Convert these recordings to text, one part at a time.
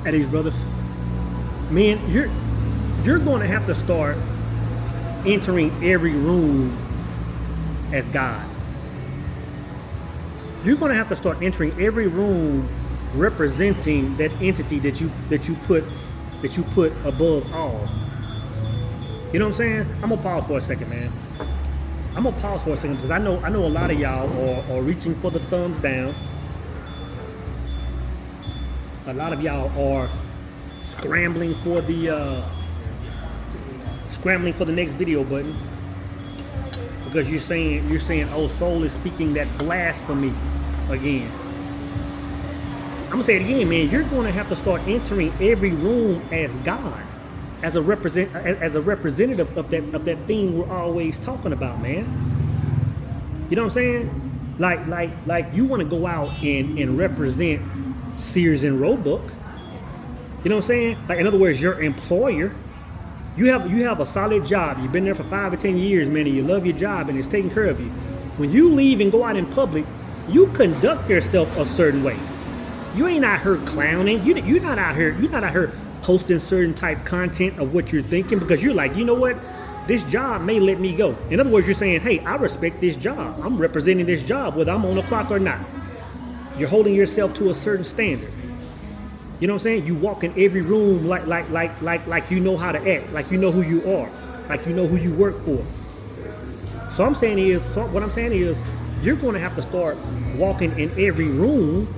at these brothers, man, you're going to have to start entering every room as God. You're going to have to start entering every room representing that entity that you put above all. You know what I'm saying? I'm gonna pause for a second, man. I'm gonna pause for a second because I know a lot of y'all are reaching for the thumbs down. A lot of y'all are scrambling for the next video button because you're saying, oh, Soul is speaking that blasphemy again. I'm gonna say it again, man. You're gonna have to start entering every room as God, as a representative of that thing we're always talking about, man. You know what I'm saying? Like you want to go out and represent Sears and Roebuck. You know what I'm saying? Like, in other words, your employer. You have a solid job. You've been there for 5 or 10 years, man, and you love your job and it's taking care of you. When you leave and go out in public, you conduct yourself a certain way. You ain't out here clowning. You're not out here posting certain type content of what you're thinking because you're like, you know what? This job may let me go. In other words, you're saying, hey, I respect this job. I'm representing this job whether I'm on the clock or not. You're holding yourself to a certain standard. You know what I'm saying? You walk in every room like you know how to act, like you know who you are, like you know who you work for. What I'm saying is, you're going to have to start walking in every room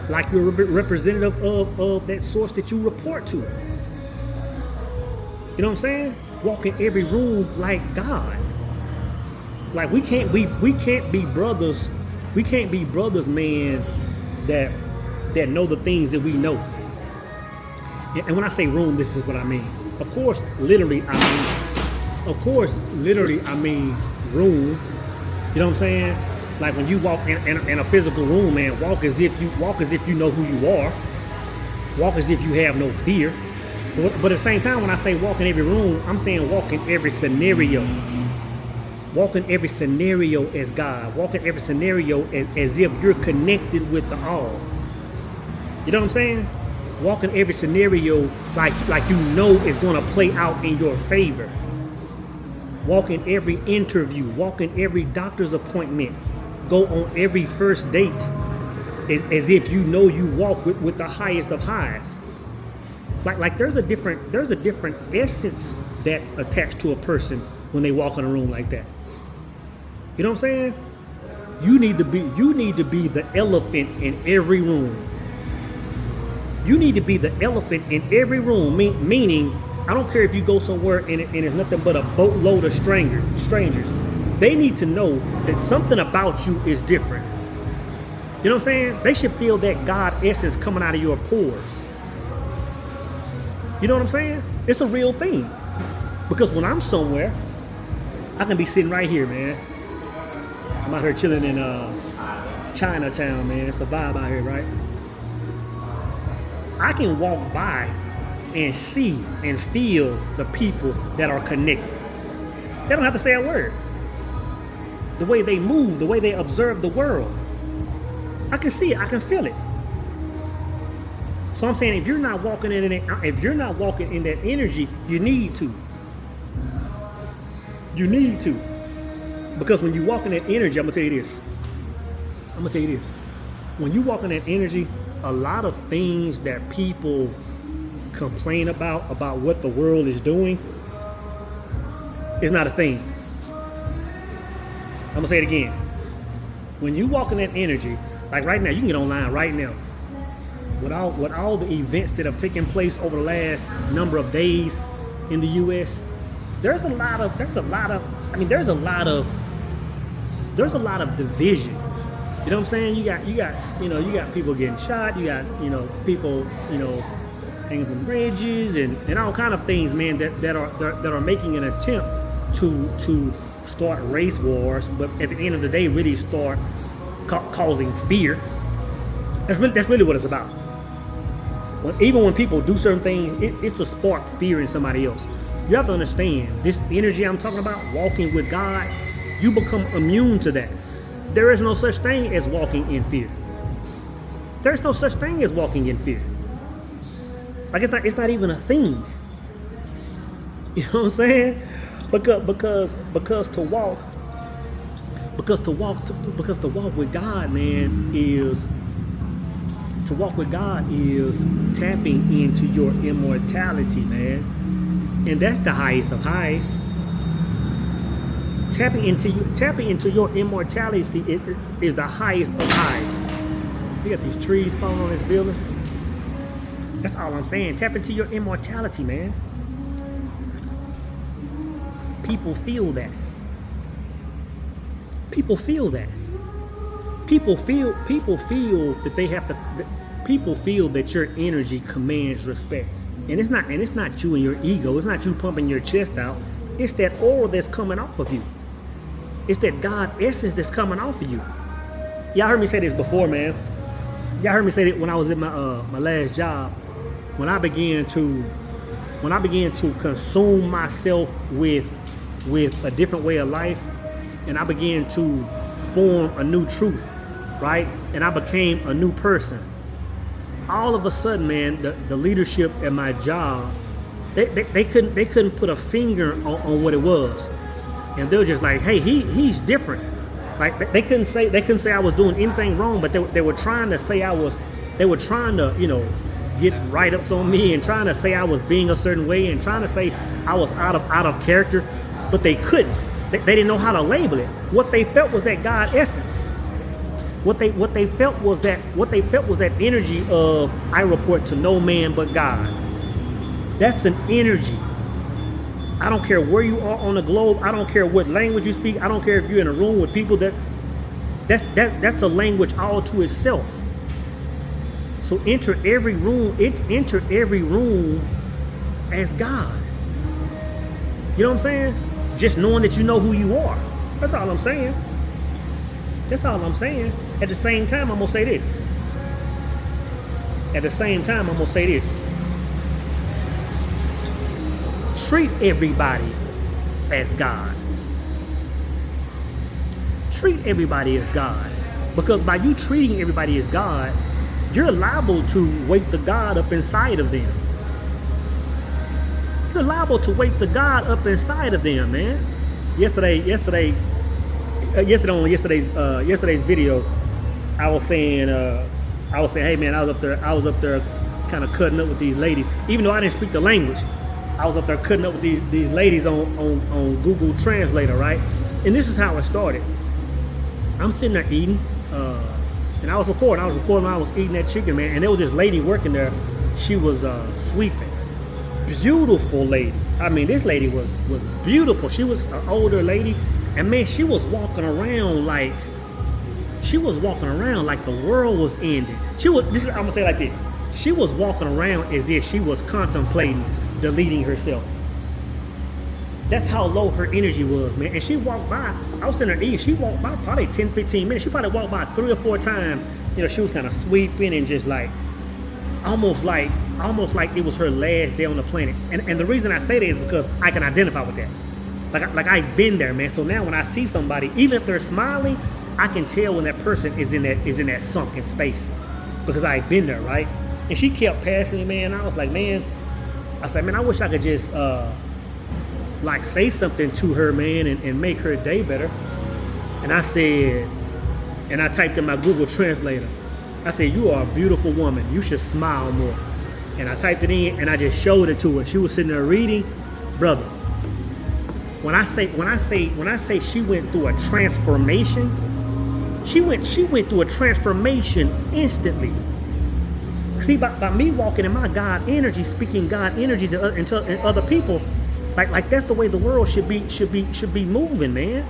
like you're a representative of that source that you report to. You know what I'm saying? Walk in every room like God. Like we can't be brothers. We can't be brothers, man, that know the things that we know. And when I say room, this is what I mean. Of course, literally I mean room. You know what I'm saying? Like when you walk in a physical room, man, walk as if you know who you are. Walk as if you have no fear. But at the same time, when I say walk in every room, I'm saying walk in every scenario. Walk in every scenario as God. Walk in every scenario as if you're connected with the all. You know what I'm saying? Walk in every scenario like you know it's going to play out in your favor. Walk in every interview. Walk in every doctor's appointment. Go on every first date as if you know you walk with the highest of highs. Like there's a different essence that's attached to a person when they walk in a room like that. You know what I'm saying? You need to be the elephant in every room. You need to be the elephant in every room, meaning I don't care if you go somewhere and it's nothing but a boatload of strangers. They need to know that something about you is different. You know what I'm saying? They should feel that God essence coming out of your pores. You know what I'm saying? It's a real thing. Because when I'm somewhere, I can be sitting right here, man. I'm out here chilling in Chinatown, man. It's a vibe out here, right? I can walk by and see and feel the people that are connected. They don't have to say a word. The way they move, the way they observe the world. I can see it, I can feel it. So I'm saying if you're not walking in that energy, you need to. You need to. Because when you walk in that energy, I'm gonna tell you this. When you walk in that energy, a lot of things that people complain about what the world is doing is not a thing. I'm gonna say it again. When you walk in that energy, like right now, you can get online right now. With all the events that have taken place over the last number of days in the US, there's a lot of division. You know what I'm saying? You got people getting shot, you got people hanging from bridges and all kind of things, man, that are making an attempt to start race wars, but at the end of the day really start causing fear. That's really what it's about. Even when people do certain things, it's to spark fear in somebody else. You have to understand, this energy I'm talking about, walking with God, you become immune to that. There is no such thing as walking in fear. There's no such thing as walking in fear. Like it's not even a thing. You know what I'm saying? Because to walk with God, man, is to walk with God is tapping into your immortality, man. And that's the highest of highs. Tapping into your immortality is the highest of highs. You got these trees falling on this building. That's all I'm saying. Tap into your immortality, man. People feel that. People feel that. People feel that they have to. People feel that your energy commands respect, and it's not you and your ego. It's not you pumping your chest out. It's that aura that's coming off of you. It's that God essence that's coming off of you. Y'all heard me say this before, man. Y'all heard me say it when I was at my last job. When I began to consume myself with a different way of life, and I began to form a new truth, right? And I became a new person. All of a sudden, man, the leadership at my job, they couldn't put a finger on what it was, and they were just like, hey, he's different. Like they couldn't say I was doing anything wrong, but they were trying to say they were trying to, you know, get write-ups on me and trying to say I was being a certain way and trying to say I was out of character, but they couldn't. They didn't know how to label it. What they felt was that God essence. What they felt was that energy of I report to no man but God. That's an energy. I don't care where you are on the globe. I don't care what language you speak. I don't care if you're in a room with people that's a language all to itself. So enter every room as God. You know what I'm saying? Just knowing that you know who you are. That's all I'm saying. That's all I'm saying. At the same time, I'm gonna say this. Treat everybody as God. Treat everybody as God. Because by you treating everybody as God, you're liable to wake the God up inside of them. You're liable to wake the God up inside of them, man. Yesterday's video, I was saying, hey man, I was up there kind of cutting up with these ladies. Even though I didn't speak the language, I was up there cutting up with these ladies on Google Translator, right? And this is how it started. I'm sitting there eating, and I was recording when I was eating that chicken, man. And there was this lady working there. She was sweeping. Beautiful lady. I mean, this lady was beautiful. She was an older lady, and man, she was walking around like the world was ending. I'm gonna say it like this. She was walking around as if she was contemplating deleting herself. That's how low her energy was, man. And she walked by, I was sitting there eating, she walked by probably 10, 15 minutes. She probably walked by 3 or 4 times. You know, she was kind of sweeping and just like, almost like it was her last day on the planet. And the reason I say that is because I can identify with that. Like I've been there, man. So now when I see somebody, even if they're smiling, I can tell when that person is in that sunken space, because I've been there, right? And she kept passing me, man. I was like, man, I wish I could just like say something to her, man, and make her day better. And I said, and I typed in my Google Translator, I said, you are a beautiful woman. You should smile more. And I typed it in and I just showed it to her. She was sitting there reading. Brother, when I say she went through a transformation, she went through a transformation instantly. See, by me walking in my God energy, speaking God energy to other people, like that's the way the world should be moving, man.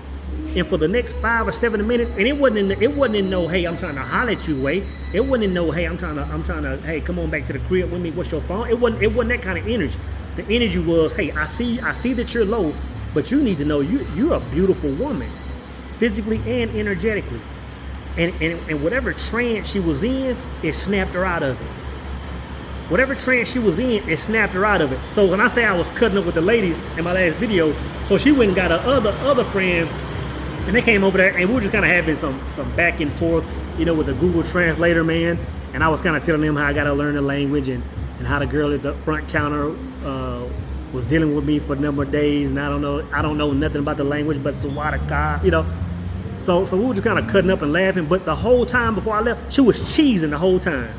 And for the next 5 or 7 minutes, and it wasn't in no, hey, I'm trying to holler at you way. It wasn't in no, hey, I'm trying to, hey, come on back to the crib with me. What's your phone? It wasn't that kind of energy. The energy was, hey, I see that you're low, but you need to know you're a beautiful woman, physically and energetically. And whatever trance she was in, it snapped her out of it. Whatever trance she was in, it snapped her out of it. So when I say I was cutting up with the ladies in my last video, so she went and got her other friend, and they came over there, and we were just kind of having some back and forth, you know, with the Google Translator, man. And I was kind of telling them how I got to learn the language, and and how the girl at the front counter was dealing with me for a number of days, and I don't know nothing about the language, but Sawadaka, you know. So we were just kind of cutting up and laughing, but the whole time before I left, she was cheesing the whole time.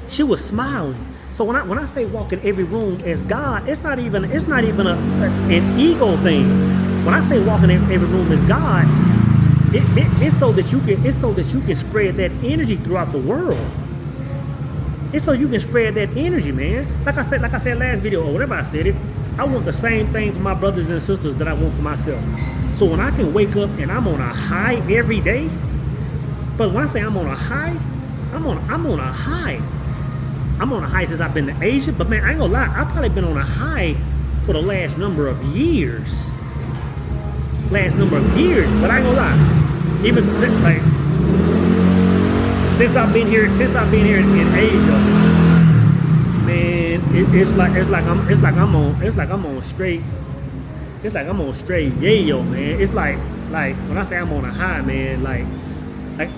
She was smiling. So when I say walk in every room as God, it's not even an ego thing. When I say walk in every room as God, it's so that you can spread that energy throughout the world. It's so you can spread that energy, man. Like I said last video, or whatever I said it, I want the same thing for my brothers and sisters that I want for myself. So when I can wake up and I'm on a high every day, but when I say I'm on a high, I'm on a high. I'm on a high since I've been to Asia, but man, I ain't gonna lie, I've probably been on a high for the last number of years. But I ain't gonna lie. Even since I've been here in Asia, man, it's like I'm on straight yayo, man. It's like when I say I'm on a high, man, like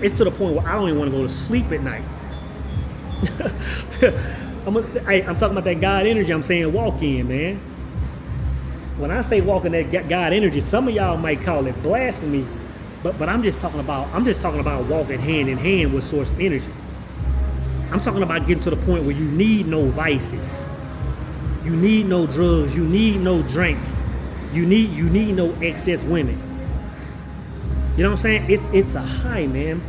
it's to the point where I don't even want to go to sleep at night. I'm talking about that God energy. I'm saying walk in, man. When I say walk in that God energy, some of y'all might call it blasphemy, but I'm just talking about walking hand in hand with source energy. I'm talking about getting to the point where you need no vices, you need no drugs, you need no drink, you need no excess women. You know what I'm saying? It's a high, man.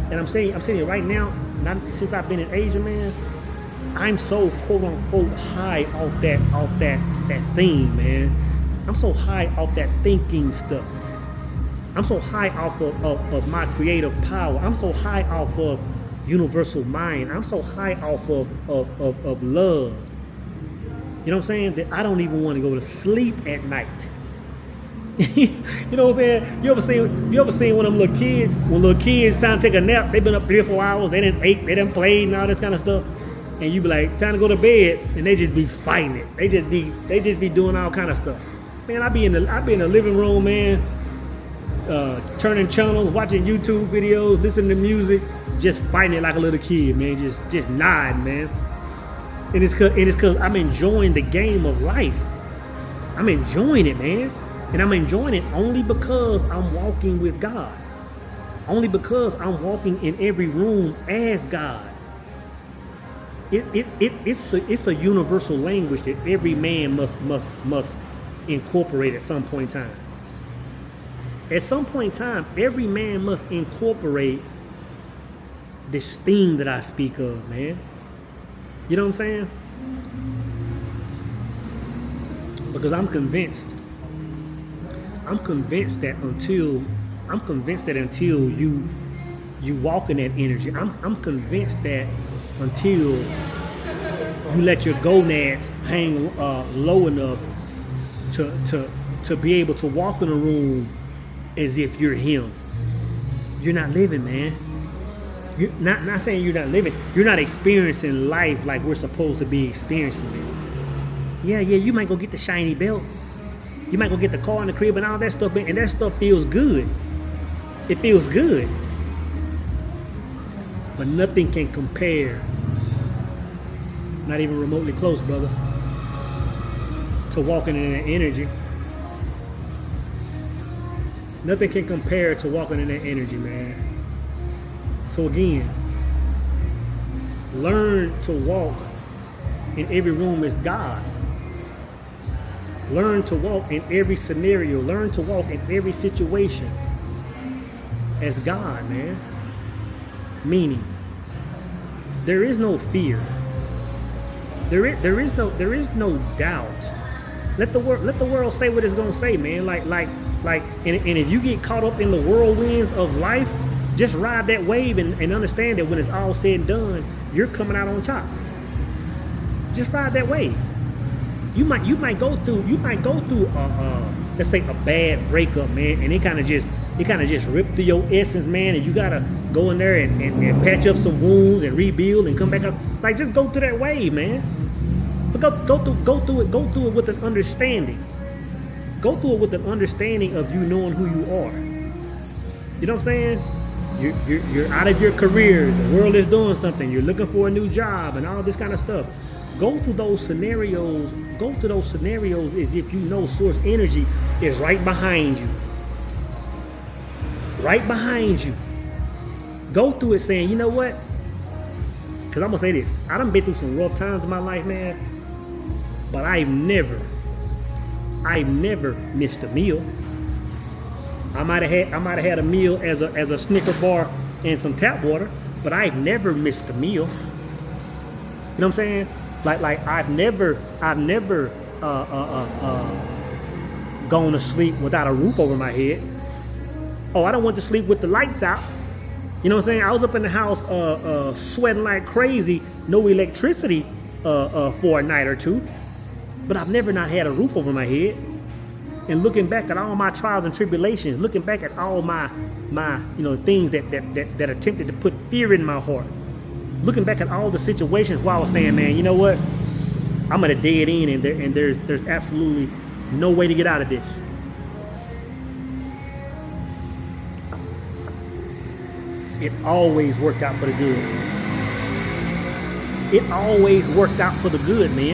And I'm saying it right now. Not since I've been in Asia, man, I'm so quote unquote high off that thing, man. I'm so high off that thinking stuff. I'm so high off of my creative power. I'm so high off of universal mind. I'm so high off of love. You know what I'm saying? That I don't even want to go to sleep at night. You know what I'm saying? You ever seen one of them little kids? When little kids trying to take a nap, they've been up 3 or 4 hours, they done ate, they done played and all this kind of stuff. And you be like, time to go to bed, and they just be fighting it. They just be doing all kind of stuff. Man, I be in the living room, man, turning channels, watching YouTube videos, listening to music, just fighting it like a little kid, man, just nodding, man. And it's cause I'm enjoying the game of life. I'm enjoying it, man. And I'm enjoying it only because I'm walking with God. Only because I'm walking in every room as God. It's a universal language that every man must incorporate at some point in time. At some point in time, every man must incorporate this thing that I speak of, man. You know what I'm saying? Because I'm convinced that until you walk in that energy, I'm convinced that until you let your gonads hang low enough to be able to walk in a room as if you're him, you're not living, man. You're not saying you're not living. You're not experiencing life like we're supposed to be experiencing it. Yeah, you might go get the shiny belt. You might go get the car in the crib and all that stuff, and that stuff feels good. It feels good. But nothing can compare, not even remotely close, brother, to walking in that energy. Nothing can compare to walking in that energy, man. So again, learn to walk in every room as God. Learn to walk in every scenario. Learn to walk in every situation as God, man. Meaning, there is no fear. There is no doubt. Let the world say what it's gonna say, man. And if you get caught up in the whirlwinds of life, just ride that wave and understand that when it's all said and done, you're coming out on top. Just ride that wave. You might go through let's say a bad breakup, man, and it kind of just ripped through your essence, man, and you gotta go in there and patch up some wounds and rebuild and come back up. Like, just go through that wave, man. But go through it with an understanding. Go through it with an understanding of you knowing who you are. You know what I'm saying? You're out of your career. The world is doing something. You're looking for a new job and all this kind of stuff. Go through those scenarios. Go through those scenarios as if you know source energy is right behind you. Right behind you. Go through it saying, you know what? Because I'm going to say this. I done been through some rough times in my life, man. But I've never missed a meal. I might have had a meal as a Snicker bar and some tap water, but I've never missed a meal. You know what I'm saying? Like I've never gone to sleep without a roof over my head. Oh, I don't want to sleep with the lights out. You know what I'm saying? I was up in the house sweating like crazy, no electricity for a night or two. But I've never not had a roof over my head. And looking back at all my trials and tribulations, looking back at all my things that attempted to put fear in my heart, looking back at all the situations where I was saying, man, you know what? I'm at a dead end, and there's absolutely no way to get out of this. It always worked out for the good. It always worked out for the good, man.